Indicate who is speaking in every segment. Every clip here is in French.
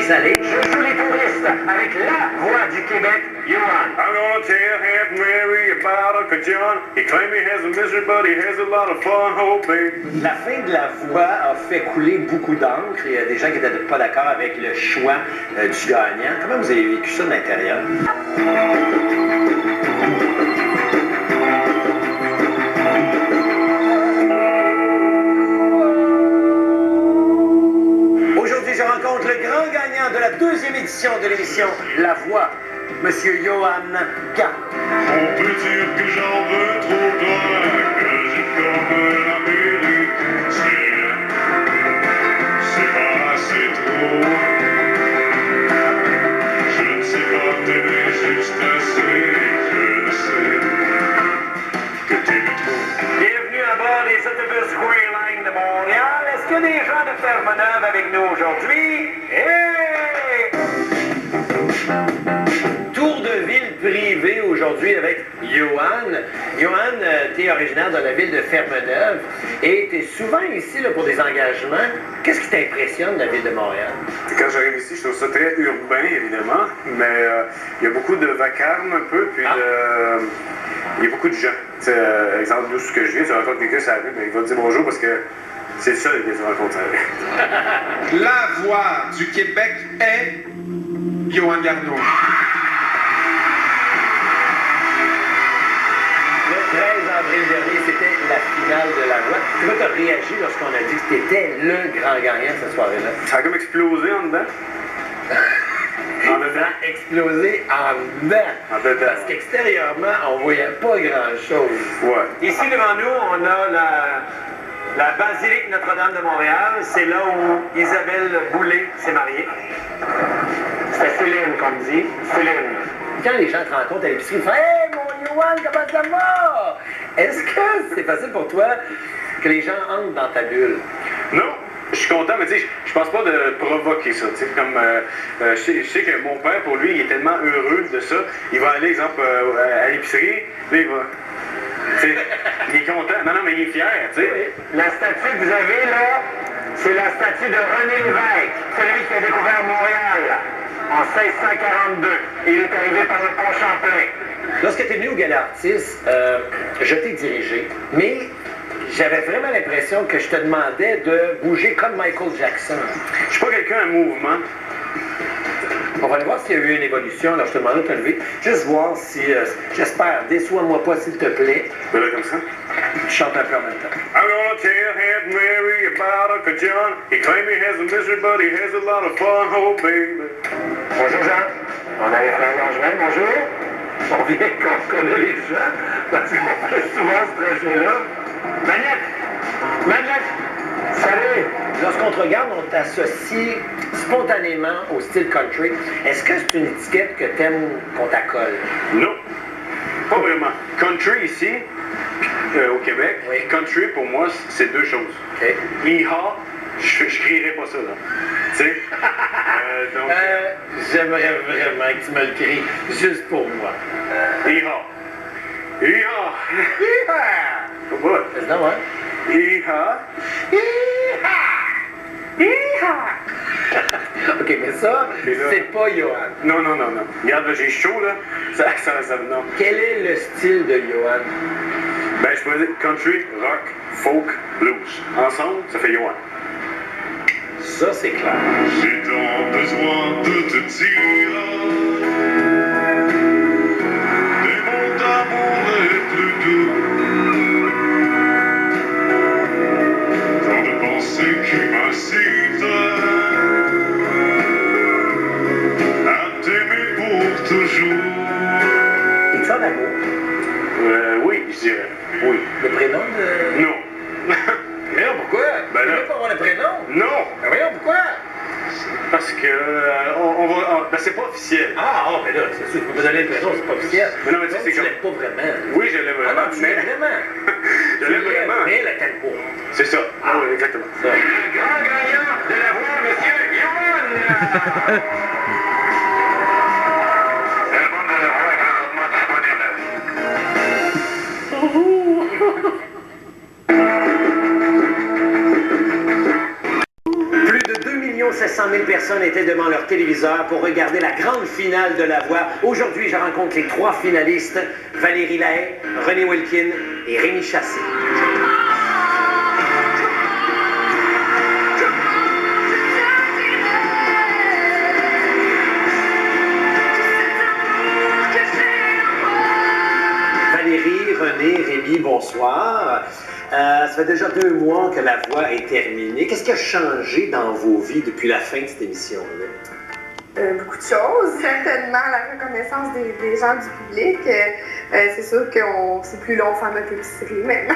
Speaker 1: salé.
Speaker 2: Je joue les touristes avec la voix du Québec, Johan.
Speaker 3: I'm gonna tell Aunt Mary about Uncle John. He claims he has a misery, but he has a lot of fun, oh baby.
Speaker 1: La fin de la voix a fait couler beaucoup d'encre. Il y a des gens qui n'étaient pas d'accord avec le choix du gagnant. Comment vous avez vécu ça de l'intérieur? Aujourd'hui, je rencontre le grand gagnant de la deuxième édition de l'émission La Voix, Monsieur Johan Gant.
Speaker 3: On peut dire que j'en veux trop plein, que j'ai comme l'Amérique. C'est pas assez trop. Je ne sais pas t'aimer juste assez. Je ne sais que t'aimes trop.
Speaker 2: Bienvenue à bord des autobus Green Line de Montréal. Est-ce qu'il y a des gens de Fermeneuve avec nous aujourd'hui? Hey! Tour de ville privé aujourd'hui avec Johan. Johan, tu es originaire de la ville de Fermeneuve et tu es souvent ici là, pour des engagements. Qu'est-ce qui t'impressionne de la ville de Montréal?
Speaker 3: Quand j'arrive ici, je trouve ça très urbain, évidemment, mais il y a beaucoup de vacarme un peu, puis il y a beaucoup de gens. Exemple, d'où ce que je viens, tu rencontres quelqu'un sur la rue, mais il va te dire bonjour parce que c'est le seul que tu rencontres sur la rue.
Speaker 4: La voix du Québec est Johan Garneau.
Speaker 1: Le 13 avril dernier, c'était la finale de La Voix. Comment tu as réagi lorsqu'on a dit que tu étais le grand gagnant cette soirée-là?
Speaker 3: Ça a comme explosé en dedans. En dedans.
Speaker 1: Explosé en dedans.
Speaker 3: En dedans.
Speaker 1: Parce qu'extérieurement, on voyait pas grand-chose.
Speaker 3: Ouais.
Speaker 2: Ici devant nous, on a la basilique Notre-Dame de Montréal. C'est là où Isabelle Boulay s'est mariée. C'était Céline, comme dit. Céline.
Speaker 1: Quand les gens te rencontrent à l'épicerie, ils font « Hey, mon Johan, comment ça va? » Est-ce que c'est facile pour toi que les gens entrent dans ta bulle?
Speaker 3: Non, je suis content, mais tu sais, je pense pas de provoquer ça. Tu sais, comme je sais que mon père, pour lui, il est tellement heureux de ça. Il va aller, exemple, à l'épicerie, là, il va. Tu sais, il est content. Non, mais il est fier, tu sais.
Speaker 2: La statue que vous avez là, c'est la statue de René Lévesque, celui qui a découvert Montréal en 1642. Il est arrivé par le pont Champlain.
Speaker 1: Lorsque tu es venu au Gala Artiste, je t'ai dirigé, mais j'avais vraiment l'impression que je te demandais de bouger comme Michael Jackson.
Speaker 3: Je suis pas quelqu'un à mouvement.
Speaker 1: On va aller voir s'il y a eu une évolution. Alors, je te demande de te lever. Juste voir si, j'espère, déçois-moi pas s'il te plaît.
Speaker 3: Mais là, comme ça.
Speaker 1: Je chante un peu en même temps.
Speaker 3: I'm gonna tell Aunt Mary about Uncle John. He claims he has a misery, but he has a lot of fun, oh baby.
Speaker 2: Bonjour Jean. On avait fait un arrangement, bonjour. On vient qu'on connaît les gens, parce qu'on fait souvent ce trajet-là. Manette! Salut!
Speaker 1: Lorsqu'on te regarde, on t'associe spontanément au style country. Est-ce que c'est une étiquette que t'aimes qu'on t'accole?
Speaker 3: Non, pas vraiment. Country ici, au Québec,
Speaker 1: Oui.
Speaker 3: country pour moi, c'est deux choses.
Speaker 1: OK.
Speaker 3: Hee-haw, je crierais pas ça, là. Tu sais? Donc,
Speaker 1: J'aimerais vraiment que tu me le cries, juste pour moi.
Speaker 3: hee-haw. Hee-haw.
Speaker 1: Hee-haw!
Speaker 3: Ouais.
Speaker 1: Vas-y, ouais.
Speaker 3: Hee-haw.
Speaker 1: OK, mais ça,
Speaker 3: Et là-
Speaker 1: c'est pas Johan.
Speaker 3: Non. Regarde, là, j'ai chaud, là. Non.
Speaker 1: Quel est le style de Johan?
Speaker 3: Ben, je pourrais dire country, rock, folk, blues. Ensemble, ça fait Johan.
Speaker 1: Ça, c'est clair.
Speaker 3: J'ai tant besoin de te dire des mots d'amour et plus doux. Tant de pensées qui m'incitent à t'aimer pour toujours.
Speaker 1: Es-tu en amour?
Speaker 3: Oui, je dirais. Oui.
Speaker 1: Le prénom de...
Speaker 3: Non.
Speaker 1: Mais non, pourquoi?
Speaker 3: Ben
Speaker 1: Tu
Speaker 3: là-
Speaker 1: veux pas avoir le prénom?
Speaker 3: Non.
Speaker 1: Ben voyons, pourquoi?
Speaker 3: Parce que ben, c'est pas officiel.
Speaker 1: Mais là, c'est sûr, tu peux me donner le prénom, c'est pas officiel.
Speaker 3: Mais non, mais
Speaker 1: Donc,
Speaker 3: c'est
Speaker 1: tu
Speaker 3: comme-
Speaker 1: l'aimes pas vraiment.
Speaker 3: Oui, je l'aime
Speaker 1: Ah
Speaker 3: vraiment.
Speaker 1: non, tu l'aimes vraiment.
Speaker 3: Je l'aime vraiment.
Speaker 1: Mais elle t'aime pas.
Speaker 3: C'est ça. Ah oui, exactement.
Speaker 1: Ça.
Speaker 2: Le grand gagnant de la voix, monsieur Johan! L'album de la voix est présentement disponible.
Speaker 1: Plus de 2 700 200 000 personnes étaient devant leur téléviseur pour regarder la grande finale de La Voix. Aujourd'hui, je rencontre les 3 finalistes, Valérie Lahaye, René Wilkin et Rémi Chassé. Valérie, René, Rémi, bonsoir. Ça fait déjà 2 mois que La Voix est terminée. Qu'est-ce qui a changé dans vos vies depuis la fin de cette émission-là?
Speaker 5: Beaucoup de choses. Certainement, la reconnaissance des gens du public. C'est sûr que c'est plus long faire notre épicerie maintenant.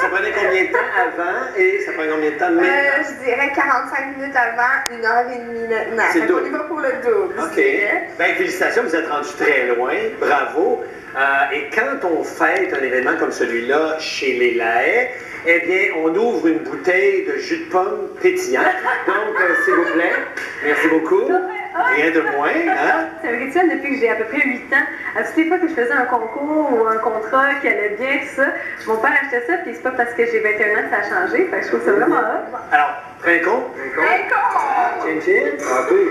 Speaker 1: Ça prenait combien de temps avant et ça prend combien de temps maintenant?
Speaker 5: Je dirais 45 minutes avant, 1h30 maintenant.
Speaker 1: C'est double.
Speaker 5: On y va pour le double.
Speaker 1: OK. Bien, félicitations, vous êtes rendus très loin. Bravo. Et quand on fête un événement comme celui-là chez les Lahaye, eh bien, on ouvre une bouteille de jus de pomme pétillant. Donc, s'il vous plaît, merci beaucoup. Rien de moins, hein?
Speaker 6: C'est un rituel depuis que j'ai à peu près 8 ans. À toutes les fois que je faisais un concours ou un contrat qui allait bien, tout ça, mon père achetait ça, puis c'est pas parce que j'ai 21 ans que ça a changé. Fait que je trouve ça vraiment hot.
Speaker 1: Alors, Trincon?
Speaker 5: Trincon!
Speaker 1: Chin chin? Ah oui.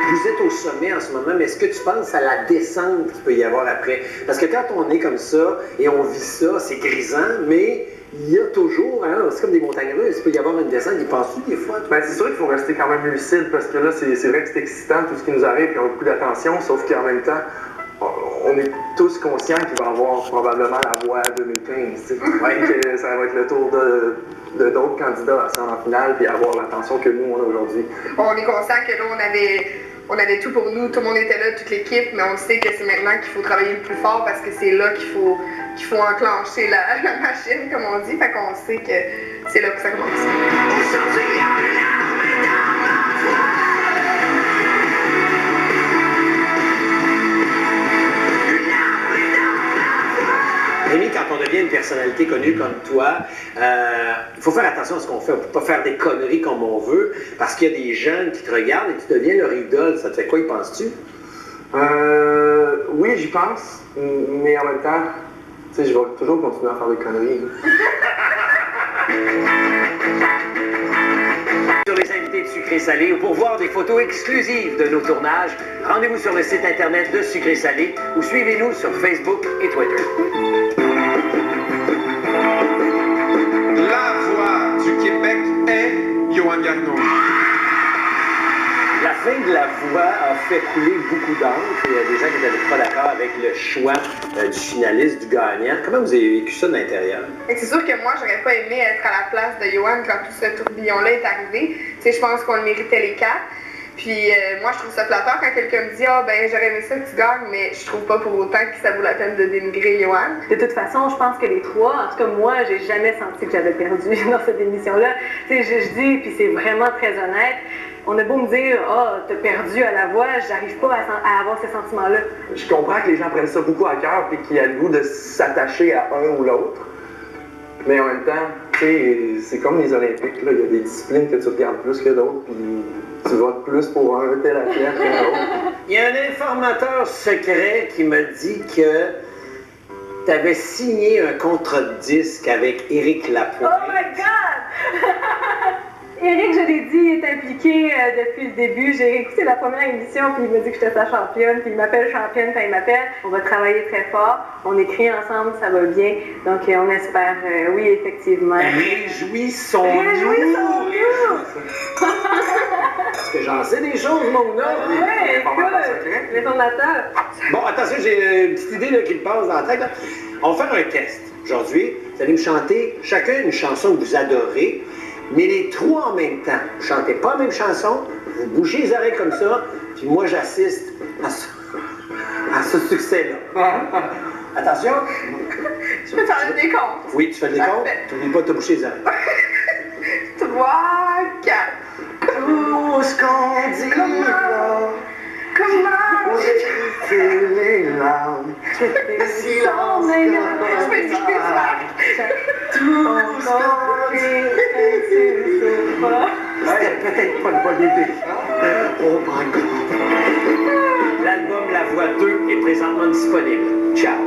Speaker 1: Vous êtes au sommet en ce moment, mais est-ce que tu penses à la descente qu'il peut y avoir après? Parce que quand on est comme ça et on vit ça, c'est grisant, mais il y a toujours, hein, c'est comme des montagnes russes, il peut y avoir une descente. Y penses-tu des fois?
Speaker 7: Ben, c'est sûr qu'il faut rester quand même lucide parce que là, c'est vrai que c'est excitant tout ce qui nous arrive et on a beaucoup d'attention, sauf qu'en même temps, on est tous conscients qu'il va y avoir probablement La Voix 2015. Que ça va être le tour de d'autres candidats à se rendre en finale et avoir l'attention que nous, on a aujourd'hui.
Speaker 5: On est conscient que là, on avait tout pour nous, tout le monde était là, toute l'équipe, mais on sait que c'est maintenant qu'il faut travailler le plus fort parce que c'est là qu'il faut enclencher la machine, comme on dit. Fait qu'on sait que c'est là que ça commence.
Speaker 1: Rémi, quand on devient une personnalité connue comme toi, il faut faire attention à ce qu'on fait. On ne peut pas faire des conneries comme on veut, parce qu'il y a des jeunes qui te regardent et tu deviens leur idole. Ça te fait quoi, y penses-tu?
Speaker 7: Oui, j'y pense, mais en même temps, tu sais, je vais toujours continuer à faire des conneries.
Speaker 1: Sur les invités de Sucré Salé ou pour voir des photos exclusives de nos tournages, rendez-vous sur le site internet de Sucré Salé ou suivez-nous sur Facebook et Twitter.
Speaker 4: La voix du Québec est Yoann Garneau.
Speaker 1: La fin de La Voix a fait couler beaucoup d'encre. Il y a des gens qui n'étaient pas d'accord avec le choix du finaliste, du gagnant. Comment vous avez vécu ça de l'intérieur?
Speaker 5: C'est sûr que moi, j'aurais pas aimé être à la place de Yoann quand tout ce tourbillon-là est arrivé. Tu sais, je pense qu'on le méritait les 4. Puis moi, je trouve ça flatteur quand quelqu'un me dit « Ah, ben j'aurais aimé ça que tu gagnes, mais je trouve pas pour autant que ça vaut la peine de dénigrer Yoann. »
Speaker 6: De toute façon, je pense que les 3, en tout cas moi, j'ai jamais senti que j'avais perdu dans cette émission-là. Tu sais, je dis, puis c'est vraiment très honnête, on a beau me dire « Ah, t'as perdu à La Voix », j'arrive pas à avoir ce sentiment-là.
Speaker 7: Je comprends que les gens prennent ça beaucoup à cœur et qu'il y a le goût de s'attacher à un ou l'autre. Mais en même temps, tu sais, c'est comme les Olympiques, là. Il y a des disciplines que tu regardes plus que d'autres, puis tu votes plus pour un tel athlète que l'autre.
Speaker 1: Il y a un informateur secret qui m'a dit que tu avais signé un contrat de disque avec Éric Lapointe.
Speaker 6: Oh my God! Éric, je l'ai dit, est impliqué depuis le début. J'ai écouté la première émission, puis il m'a dit que j'étais sa championne, puis il m'appelle championne quand il m'appelle. On va travailler très fort, on écrit ensemble, ça va bien. Donc on espère, oui, effectivement.
Speaker 1: Réjouissons-nous! Parce que j'en sais des choses, mon homme!
Speaker 6: Oui, écoute, l'informateur.
Speaker 1: Bon, attention, j'ai une petite idée là, qui me passe dans la tête. Là. On va faire un test. Aujourd'hui, vous allez me chanter chacun une chanson que vous adorez. Mais les 3 en même temps, vous ne chantez pas la même chanson, vous bougez les oreilles comme ça, puis moi j'assiste à ce succès-là. Attention!
Speaker 5: Je peux faire le décompte.
Speaker 1: Oui, tu fais le décompte. Tu n'oublies pas de te boucher les oreilles.
Speaker 5: 3, 4.
Speaker 1: Tout ce qu'on dit là,
Speaker 5: Comment?
Speaker 1: les larmes,
Speaker 5: Le silence. Je peux dire
Speaker 1: c'était peut-être pas le bon idée. Oh my God! L'album La Voix 2 est présentement disponible. Ciao!